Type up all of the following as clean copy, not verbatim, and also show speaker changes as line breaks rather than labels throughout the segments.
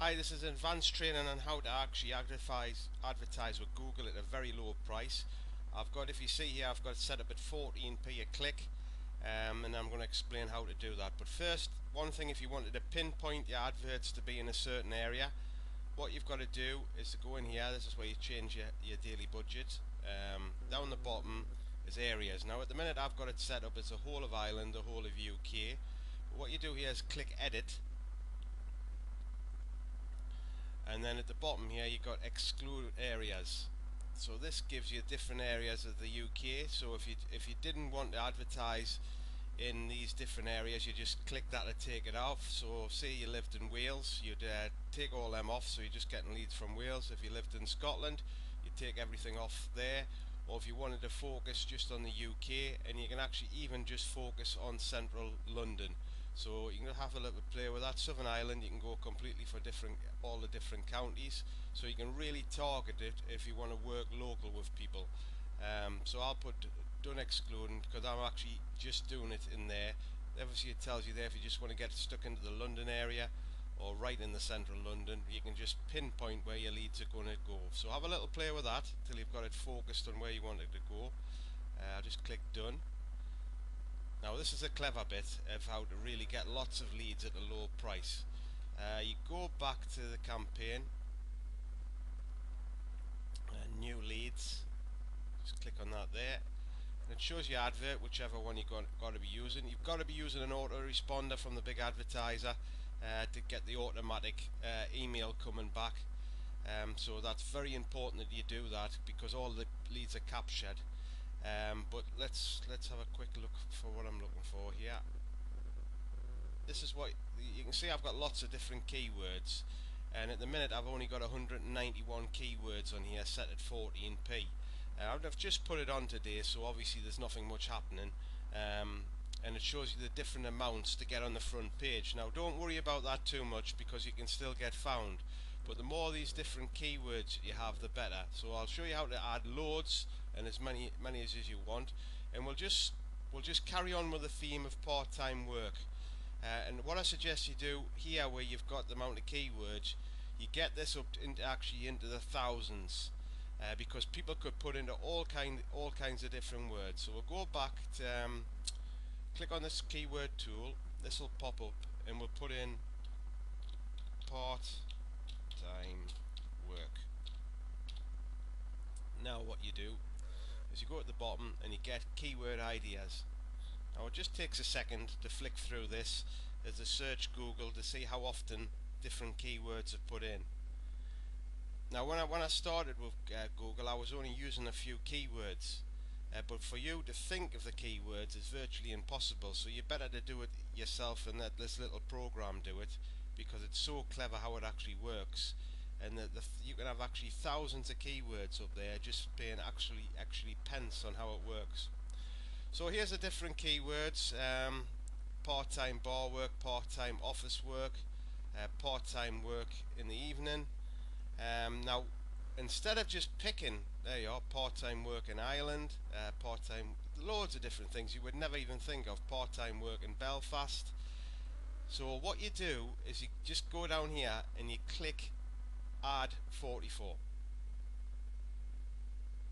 Hi, this is advanced training on how to actually advertise with Google at a very low price. I've got, if you see here, I've got it set up at 14p a click, and I'm going to explain how to do that. But first, one thing, if you wanted to pinpoint your adverts to be in a certain area, what you've got to do is to go in here. This is where you change your daily budget. Down the bottom is areas. Now at the minute I've got it set up as a whole of Ireland, the whole of UK. But what you do here is click edit, and then at the bottom here you've got exclude areas. So this gives you different areas of the UK. So if you didn't want to advertise in these different areas, you just click that to take it off. So say you lived in Wales, you'd take all them off, so you're just getting leads from Wales. If you lived in Scotland, you take everything off there. Or if you wanted to focus just on the UK, and you can actually even just focus on central London. So you can have a little play with that. Southern Ireland, you can go completely for all the different counties. So you can really target it if you want to work local with people. So I'll put done excluding, because I'm actually just doing it in there. Obviously it tells you there if you just want to get stuck into the London area or right in the central London, you can just pinpoint where your leads are going to go. So have a little play with that till you've got it focused on where you want it to go. I'll just click done. Now this is a clever bit of how to really get lots of leads at a low price. You go back to the campaign, new leads, just click on that there, and it shows you advert, whichever one you've got to be using. You've got to be using an autoresponder from the big advertiser to get the automatic email coming back. So that's very important that you do that, because all the leads are captured. But let's have a quick look for what I'm looking for here. This is what you can see. I've got lots of different keywords, and at the minute I've only got 191 keywords on here set at 14p. I've just put it on today, so obviously there's nothing much happening, and it shows you the different amounts to get on the front page. Now don't worry about that too much, because you can still get found, but the more these different keywords you have, the better. So I'll show you how to add loads, and as many as you want, and we'll just carry on with the theme of part-time work. And what I suggest you do here, where you've got the amount of keywords, you get this up into the thousands, because people could put into all kinds of different words. So we'll go back to click on this keyword tool. This will pop up, and we'll put in part-time work. Now what you do is you go at the bottom and you get keyword ideas. Now it just takes a second to flick through this as I search Google to see how often different keywords are put in. Now when I started with Google, I was only using a few keywords, but for you to think of the keywords is virtually impossible. So you're better to do it yourself and let this little program do it, because it's so clever how it actually works. And you can have actually thousands of keywords up there, just paying actually pence on how it works. So here's the different keywords: part-time bar work, part-time office work, part-time work in the evening. Now instead of just picking, there you are, part-time work in Ireland, part-time, loads of different things you would never even think of, part-time work in Belfast. So what you do is you just go down here and you click add 44.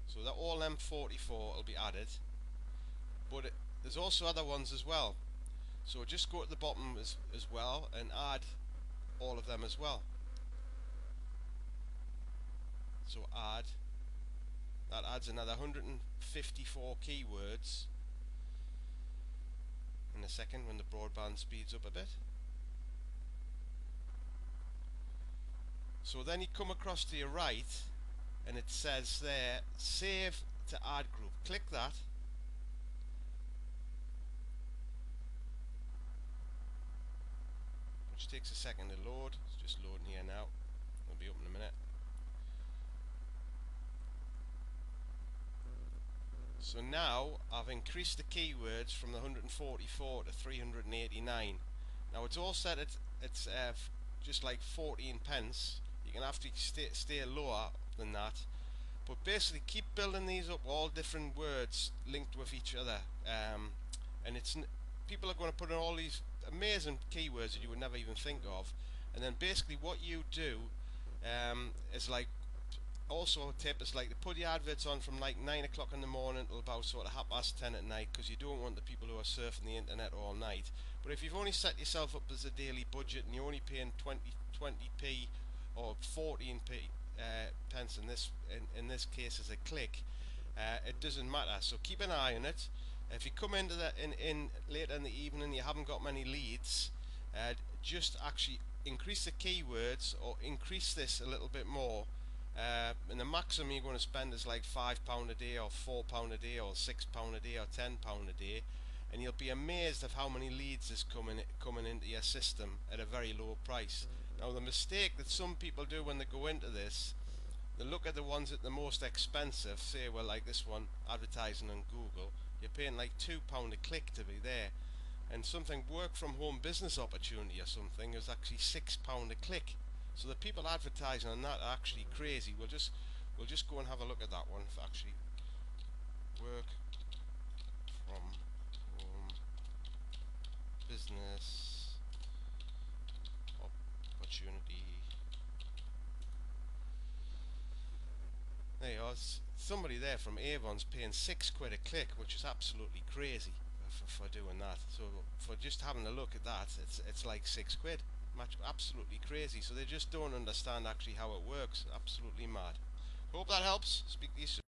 So that all them 44 will be added, but there's also other ones as well. So just go to the bottom as well and add all of them as well. So that adds another 154 keywords in a second when the broadband speeds up a bit. So then you come across to your right and it says there save to ad group. Click that, which takes a second to load. It's just loading here now. It'll be up in a minute. So now I've increased the keywords from the 144 to 389. Now it's all set at just like 14 pence. You can have to stay lower than that, but basically keep building these up, all different words linked with each other, and people are going to put in all these amazing keywords that you would never even think of, And then basically what you do is like, also a tip is like to put the adverts on from like 9 o'clock in the morning till about sort of 10:30 at night, because you don't want the people who are surfing the internet all night. But if you've only set yourself up as a daily budget and you're only paying 20p or 14p pence in this case as a click, it doesn't matter. So keep an eye on it. If you come into that in later in the evening and you haven't got many leads, just actually increase the keywords or increase this a little bit more. And the maximum you're going to spend is like £5 a day or £4 a day or £6 a day or £10 a day, and you'll be amazed of how many leads is coming into your system at a very low price. Now the mistake that some people do when they go into this, they look at the ones that the most expensive, say, well, like this one, advertising on Google, you're paying like £2 a click to be there, and something work from home business opportunity or something is actually £6 a click. So the people advertising on that are actually crazy. We'll just go and have a look at that one. Actually, work from home business opportunity. There you are. Somebody there from Avon's paying £6 a click, which is absolutely crazy for doing that. So for just having a look at that, it's like £6. Absolutely crazy. So they just don't understand actually how it works. Absolutely mad. Hope that helps. Speak to you soon.